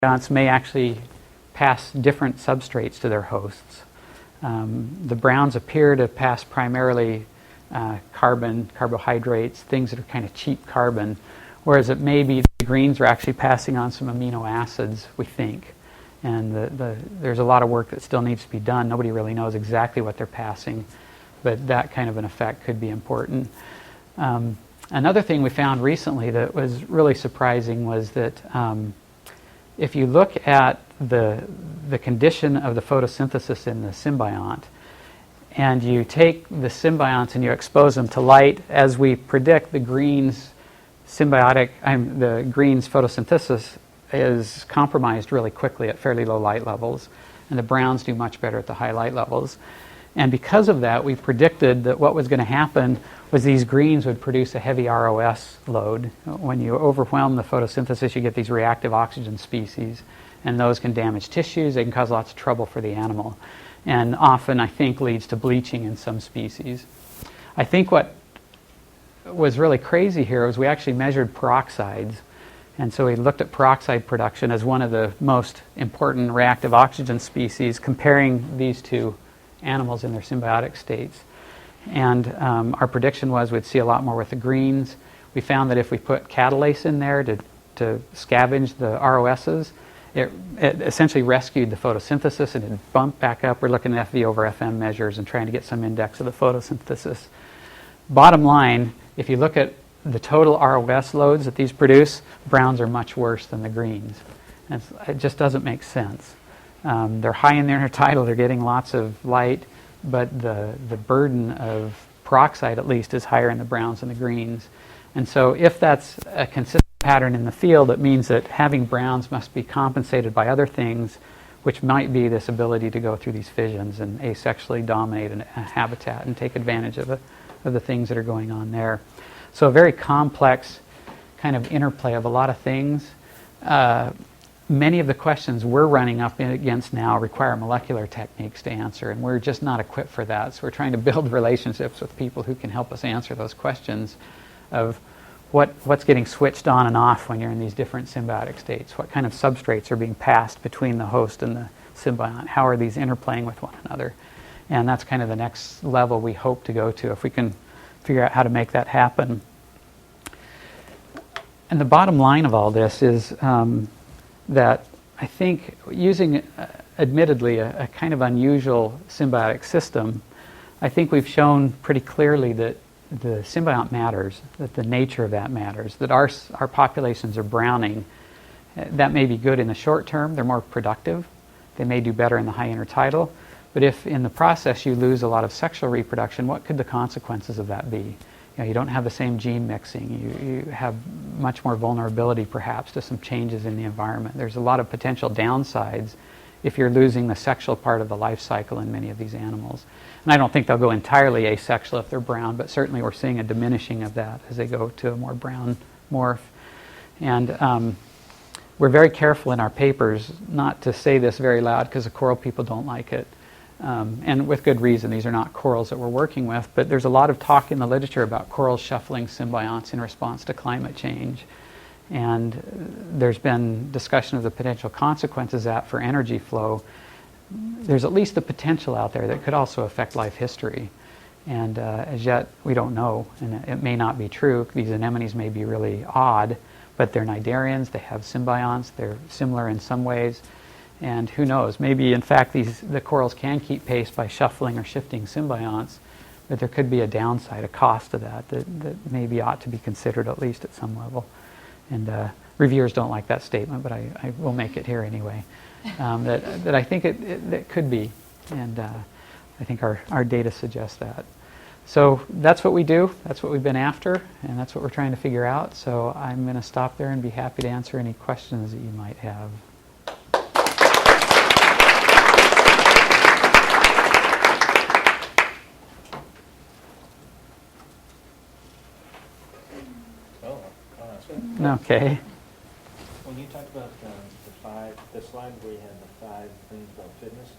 symbionts may actually pass different substrates to their hosts. The browns appear to pass primarily carbon, carbohydrates, things that are kind of cheap carbon, whereas it may be the greens are actually passing on some amino acids, we think. And there's a lot of work that still needs to be done. Nobody really knows exactly what they're passing, but that kind of an effect could be important. Another thing we found recently that was really surprising was that if you look at the condition of the photosynthesis in the symbiont, and you take the symbionts and you expose them to light, as we predict, the green's photosynthesis is compromised really quickly at fairly low light levels, and the browns do much better at the high light levels. And because of that, we predicted that what was going to happen was these greens would produce a heavy ROS load. When you overwhelm the photosynthesis, you get these reactive oxygen species, and those can damage tissues. They can cause lots of trouble for the animal, and often, I think, leads to bleaching in some species. I think what was really crazy here was we actually measured peroxides. And so we looked at peroxide production as one of the most important reactive oxygen species, comparing these two animals in their symbiotic states. And our prediction was we'd see a lot more with the greens. We found that if we put catalase in there to scavenge the ROSs, it essentially rescued the photosynthesis and it bumped back up. We're looking at FV over FM measures and trying to get some index of the photosynthesis. Bottom line, if you look at the total ROS loads that these produce, browns are much worse than the greens. And it just doesn't make sense. They're high in the intertidal, they're getting lots of light, but the burden of peroxide, at least, is higher in the browns than the greens. And so if that's a consistent pattern in the field, it means that having browns must be compensated by other things, which might be this ability to go through these fissions and asexually dominate a habitat and take advantage of the things that are going on there. So a very complex kind of interplay of a lot of things. Many of the questions we're running up against now require molecular techniques to answer, and we're just not equipped for that. So we're trying to build relationships with people who can help us answer those questions of what's getting switched on and off when you're in these different symbiotic states. What kind of substrates are being passed between the host and the symbiont? How are these interplaying with one another? And that's kind of the next level we hope to go to if we can figure out how to make that happen. And the bottom line of all this is that I think using, admittedly, a kind of unusual symbiotic system, I think we've shown pretty clearly that the symbiont matters, that the nature of that matters, that our populations are browning. That may be good in the short term. They're more productive. They may do better in the high intertidal. But if in the process you lose a lot of sexual reproduction, what could the consequences of that be? You don't have the same gene mixing. You have much more vulnerability, perhaps, to some changes in the environment. There's a lot of potential downsides if you're losing the sexual part of the life cycle in many of these animals. And I don't think they'll go entirely asexual if they're brown, but certainly we're seeing a diminishing of that as they go to a more brown morph. And we're very careful in our papers not to say this very loud because the coral people don't like it. And with good reason. These are not corals that we're working with, but there's a lot of talk in the literature about corals shuffling symbionts in response to climate change. And there's been discussion of the potential consequences of that for energy flow. There's at least the potential out there that could also affect life history. And as yet, we don't know, and it may not be true. These anemones may be really odd, but they're cnidarians, they have symbionts, they're similar in some ways. And who knows, maybe in fact the corals can keep pace by shuffling or shifting symbionts, but there could be a downside, a cost to that maybe ought to be considered at least at some level. And reviewers don't like that statement, but I will make it here anyway. That I think it could be, and I think our data suggests that. So that's what we do, that's what we've been after, and that's what we're trying to figure out. So I'm going to stop there and be happy to answer any questions that you might have. Okay. When you talked about the slide where you had the 5 things about fitness,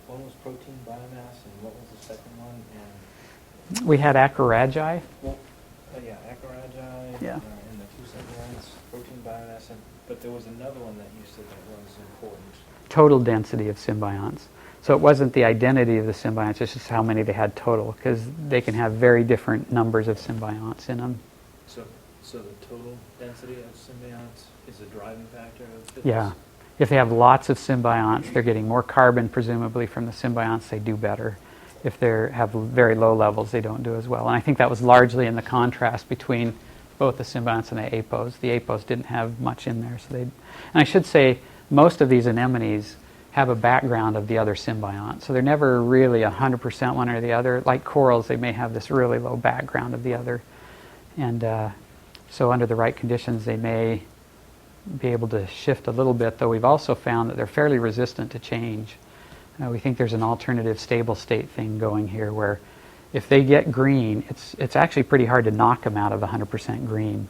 one was protein biomass, and what was the second one? And we had acaragi. Well, Yeah, Ecology, Yeah. and the two symbionts, protein biomass, but there was another one that you said that was important. Total density of symbionts. So it wasn't the identity of the symbionts, it's just how many they had total, because they can have very different numbers of symbionts in them. So the total density of symbionts is a driving factor of fitness? Yeah. If they have lots of symbionts, they're getting more carbon, presumably, from the symbionts, they do better. If they have very low levels, they don't do as well. And I think that was largely in the contrast between both the symbionts and the apos. The apos didn't have much in there. And I should say, most of these anemones have a background of the other symbiont. So they're never really 100% one or the other. Like corals, they may have this really low background of the other. And so under the right conditions, they may be able to shift a little bit, though we've also found that they're fairly resistant to change. We think there's an alternative stable state thing going here where if they get green, it's actually pretty hard to knock them out of 100% green.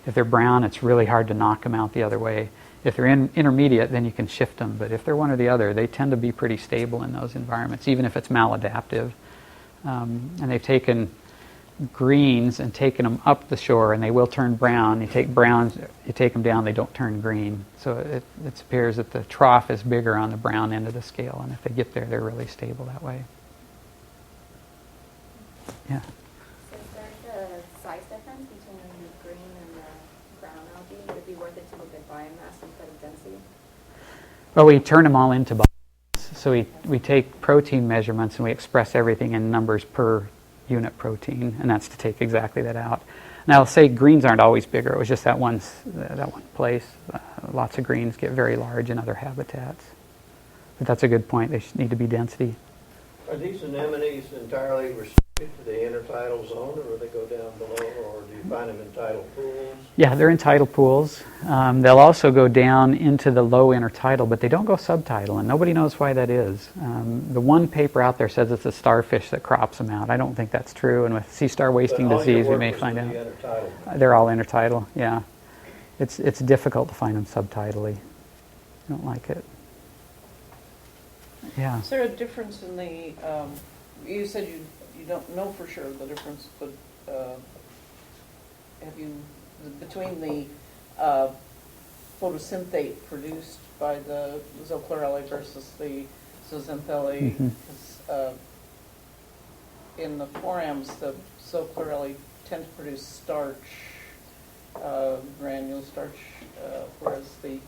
If they're brown, it's really hard to knock them out the other way. If they're intermediate, then you can shift them. But if they're one or the other, they tend to be pretty stable in those environments, even if it's maladaptive. And they've taken greens and taken them up the shore, and they will turn brown. You take browns, you take them down, they don't turn green. So it appears that the trough is bigger on the brown end of the scale, and if they get there, they're really stable that way. Yeah. So is there a size difference between the green and the brown algae? Would it be worth it to look at biomass instead of density? Well, we turn them all into biomass. So we take protein measurements and we express everything in numbers per unit protein, and that's to take exactly that out. Now, I'll say greens aren't always bigger. It was just that one place. Lots of greens get very large in other habitats. But that's a good point. They need to be density. Are these anemones entirely restricted to the intertidal zone, or do they go down below, or do you find them in tidal pools? Yeah, they're in tidal pools. They'll also go down into the low intertidal, but they don't go subtidal, and nobody knows why that is. The one paper out there says it's a starfish that crops them out. I don't think that's true, and with sea star wasting disease, we may find out. They're all intertidal, yeah. It's difficult to find them subtidally. I don't like it. Yeah. Is there a difference in the, you said you don't know for sure the difference, but have you, between the photosynthate produced by the zoochlorellae versus the zooxanthellae? Mm-hmm. In the forams, the zoochlorellae tend to produce starch, granule starch, whereas the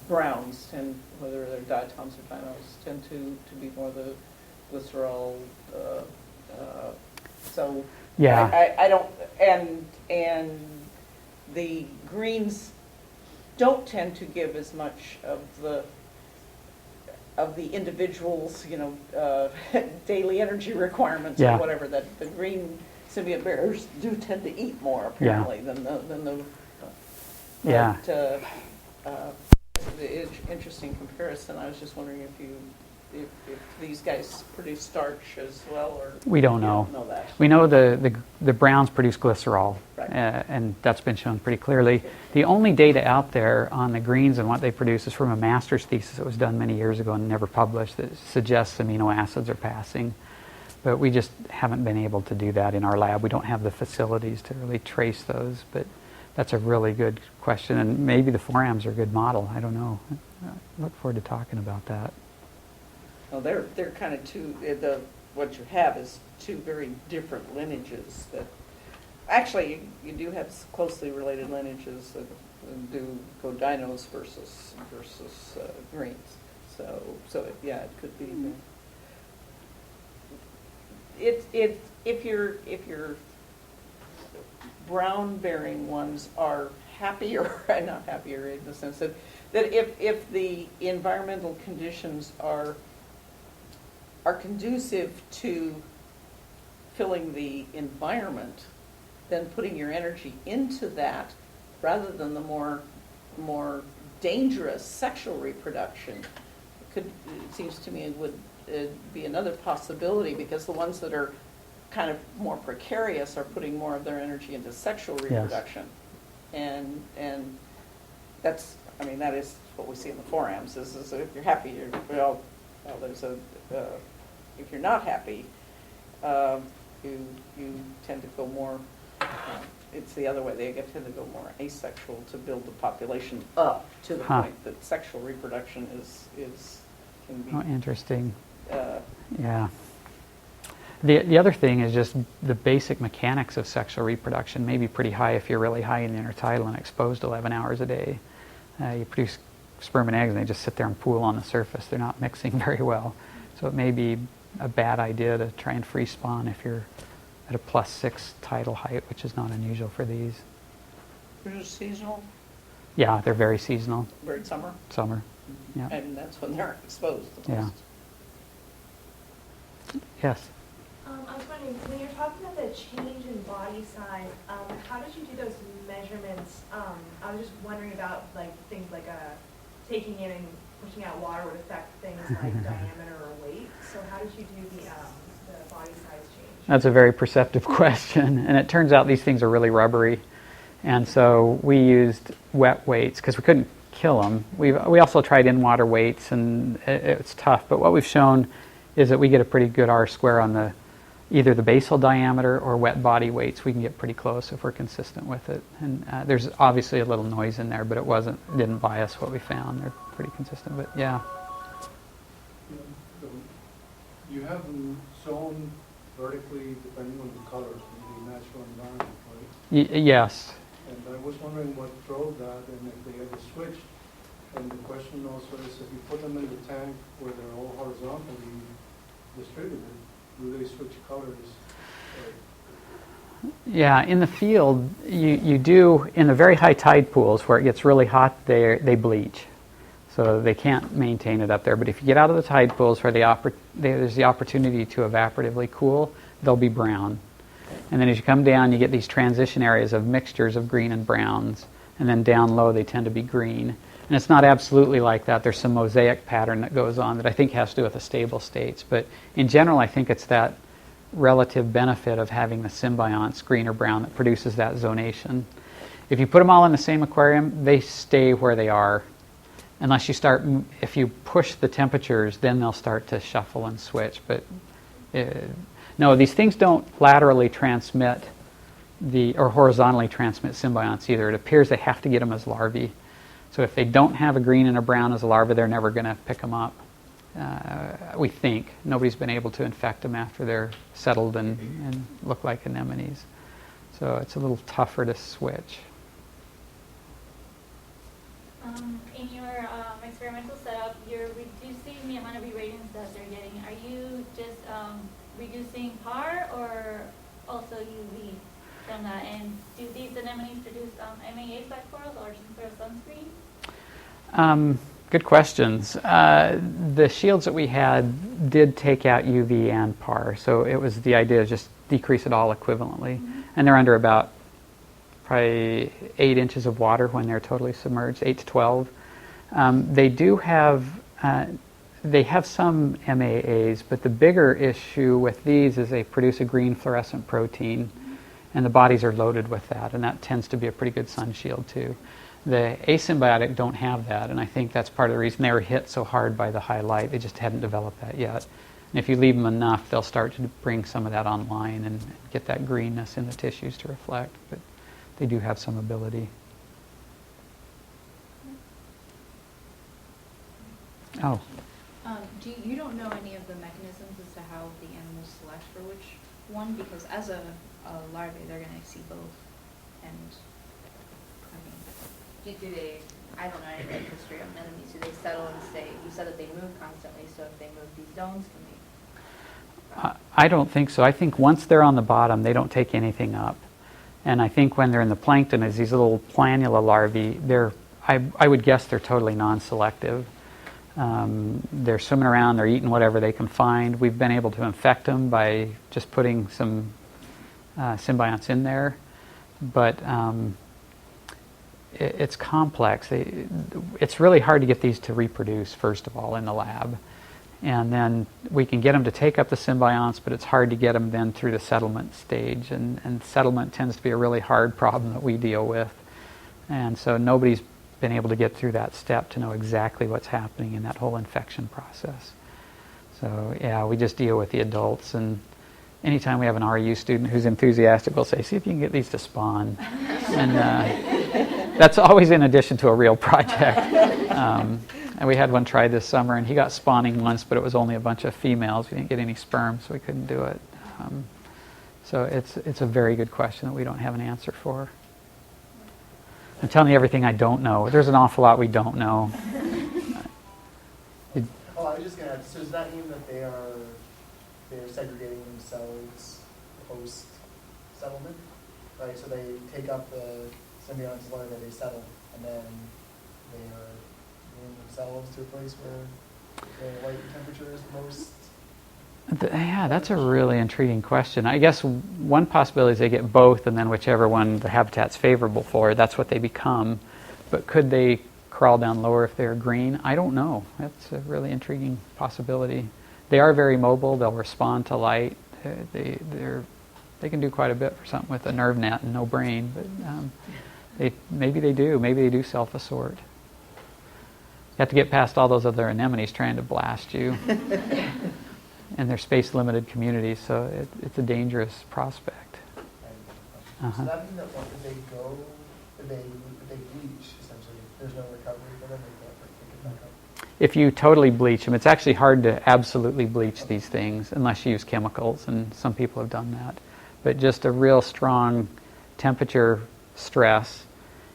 browns tend, whether they're diatoms or dinos, tend to be more the glycerol. So Yeah. I don't, and the greens don't tend to give as much of the individual's, daily energy requirements Yeah. or whatever, that the green symbiont bears do tend to eat more apparently than the Yeah. it's interesting comparison. I was just wondering if these guys produce starch as well, or We don't you know. Don't know that. We know the browns produce glycerol, Right. and that's been shown pretty clearly. The only data out there on the greens and what they produce is from a master's thesis that was done many years ago and never published that suggests amino acids are passing. But we just haven't been able to do that in our lab. We don't have the facilities to really trace those, but that's a really good question, and maybe the forams are a good model. I don't know. I look forward to talking about that. Well, they're kind of two. What you have is two very different lineages that actually you do have closely related lineages that do go dinos versus greens. So yeah, it could be. If your brown bearing ones are happier, not happier in the sense that if the environmental conditions are conducive to filling the environment, then putting your energy into that rather than the more dangerous sexual reproduction it seems to me it would be another possibility, because the ones that are kind of more precarious are putting more of their energy into sexual reproduction. Yes. And that's, that is what we see in the forams, is if you're happy, if you're not happy, You tend to go more, it's the other way, they tend to go more asexual to build the population up to the Huh. point that sexual reproduction can be. Oh, interesting. uh, Yeah. The other thing is just the basic mechanics of sexual reproduction may be pretty high if you're really high in the intertidal and exposed 11 hours a day. You produce sperm and eggs and they just sit there and pool on the surface. They're not mixing very well. So it may be a bad idea to try and free spawn if you're at a +6 tidal height, which is not unusual for these. They're just seasonal, Yeah, they're very seasonal. bird summer, Summer. Yeah. and that's when they're exposed the Yeah. most. Yes. I was wondering, when you're talking about the change in body size, how did you do those measurements? I was just wondering about things like taking in and pushing out water would affect things like diameter or weight. So how did you do the body size change? That's a very perceptive question, and it turns out these things are really rubbery. And so we used wet weights because we couldn't kill them. We also tried in-water weights, and it's tough. But what we've shown is that we get a pretty good R-square on either the basal diameter or wet body weights. We can get pretty close if we're consistent with it. And there's obviously a little noise in there, but it didn't bias what we found. They're pretty consistent. But yeah. You have them sewn vertically depending on the colors in the natural environment, right? Yes. And I was wondering what drove that and if they ever switched. And the question also is, if you put them in the tank where they're all horizontally distributed, do they switch colors? Yeah, in the field, you do, in the very high tide pools where it gets really hot, they bleach. So they can't maintain it up there. But if you get out of the tide pools where there's the opportunity to evaporatively cool, they'll be brown. And then as you come down, you get these transition areas of mixtures of green and browns. And then down low, they tend to be green. And it's not absolutely like that. There's some mosaic pattern that goes on that I think has to do with the stable states. But in general, I think it's that relative benefit of having the symbionts, green or brown, that produces that zonation. If you put them all in the same aquarium, they stay where they are. Unless if you push the temperatures, then they'll start to shuffle and switch. But no, these things don't laterally transmit or horizontally transmit symbionts either. It appears they have to get them as larvae. So if they don't have a green and a brown as a larva, they're never going to pick them up. We think. Nobody's been able to infect them after they're settled and look like anemones. So it's a little tougher to switch. In your experimental setup, you're reducing the amount of irradiance that they're getting. Are you just reducing PAR or also UV from that? And do these anemones produce MAA side corals or some sort of sunscreen? Good questions. The shields that we had did take out UV and PAR, so it was the idea to just decrease it all equivalently. Mm-hmm. And they're under about probably 8 inches of water when they're totally submerged, 8 to 12. They do have some MAAs, but the bigger issue with these is they produce a green fluorescent protein, and the bodies are loaded with that, and that tends to be a pretty good sun shield too. The asymbiotic don't have that, and I think that's part of the reason they were hit so hard by the high light. They just hadn't developed that yet. And if you leave them enough, they'll start to bring some of that online and get that greenness in the tissues to reflect. But they do have some ability. Oh. You don't know any of the mechanisms as to how the animals select for which one? Because as a larvae, they're going to see both. And, I mean, I don't know any of the history of anemones. Do they settle and stay? You said that they move constantly, so if they move these zones, can they? I don't think so. I think once they're on the bottom, they don't take anything up. And I think when they're in the plankton, as these little planula larvae, I would guess they're totally non-selective. They're swimming around, they're eating whatever they can find. We've been able to infect them by just putting some symbionts in there. But it's complex. It's really hard to get these to reproduce, first of all, in the lab. And then we can get them to take up the symbionts, but it's hard to get them then through the settlement stage. And settlement tends to be a really hard problem that we deal with. And so nobody's been able to get through that step to know exactly what's happening in that whole infection process. So yeah, we just deal with the adults, and anytime we have an RU student who's enthusiastic, we'll say, see if you can get these to spawn. And that's always in addition to a real project. And we had one try this summer, and he got spawning once, but it was only a bunch of females. We didn't get any sperm, so we couldn't do it. So it's a very good question that we don't have an answer for. I'm telling you everything I don't know. There's an awful lot we don't know. Oh, I was just gonna add, so does that mean that they're segregating themselves post settlement? Right, so they take up the symbionts larvae, they settle, and then they are moving themselves to a place where the light and temperature is most. Yeah, that's a really intriguing question. I guess one possibility is they get both, and then whichever one the habitat's favorable for, that's what they become. But could they crawl down lower if they're green? I don't know. That's a really intriguing possibility. They are very mobile. They'll respond to light. They can do quite a bit for something with a nerve net and no brain. But maybe they do self-assort. You have to get past all those other anemones trying to blast you. And they're space-limited communities, so it's a dangerous prospect. So that means that if they go, if they bleach, essentially, there's no recovery for them, they can't pick it back up. If you totally bleach them, it's actually hard to absolutely bleach these things unless you use chemicals, and some people have done that. But just a real strong temperature stress,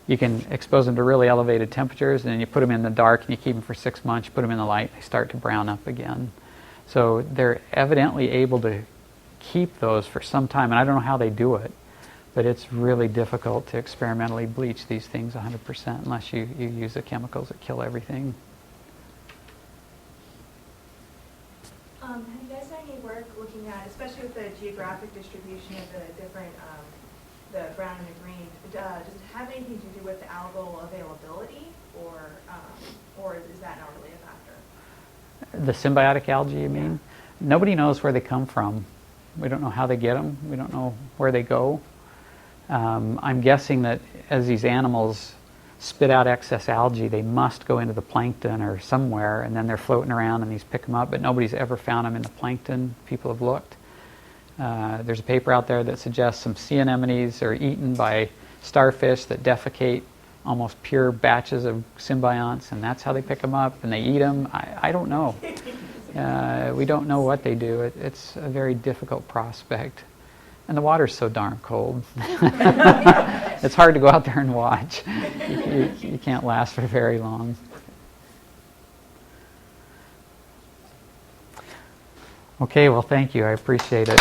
you can expose them to really elevated temperatures, and then you put them in the dark and you keep them for 6 months, you put them in the light, they start to brown up again. So they're evidently able to keep those for some time, and I don't know how they do it, but it's really difficult to experimentally bleach these things 100% unless you use the chemicals that kill everything. Have you guys done any work looking at, especially with the geographic distribution of the different, the brown and the green, does it have anything to do with the algal availability, or is that not really a factor? The symbiotic algae, you mean? Nobody knows where they come from. We don't know how they get them. We don't know where they go. I'm guessing that as these animals spit out excess algae, they must go into the plankton or somewhere, and then they're floating around and these pick them up, but nobody's ever found them in the plankton. People have looked. There's a paper out there that suggests some sea anemones are eaten by starfish that defecate almost pure batches of symbionts, and that's how they pick them up, and they eat them. I don't know. We don't know what they do. It's a very difficult prospect. And the water's so darn cold. It's hard to go out there and watch. You can't last for very long. Okay, well, thank you. I appreciate it.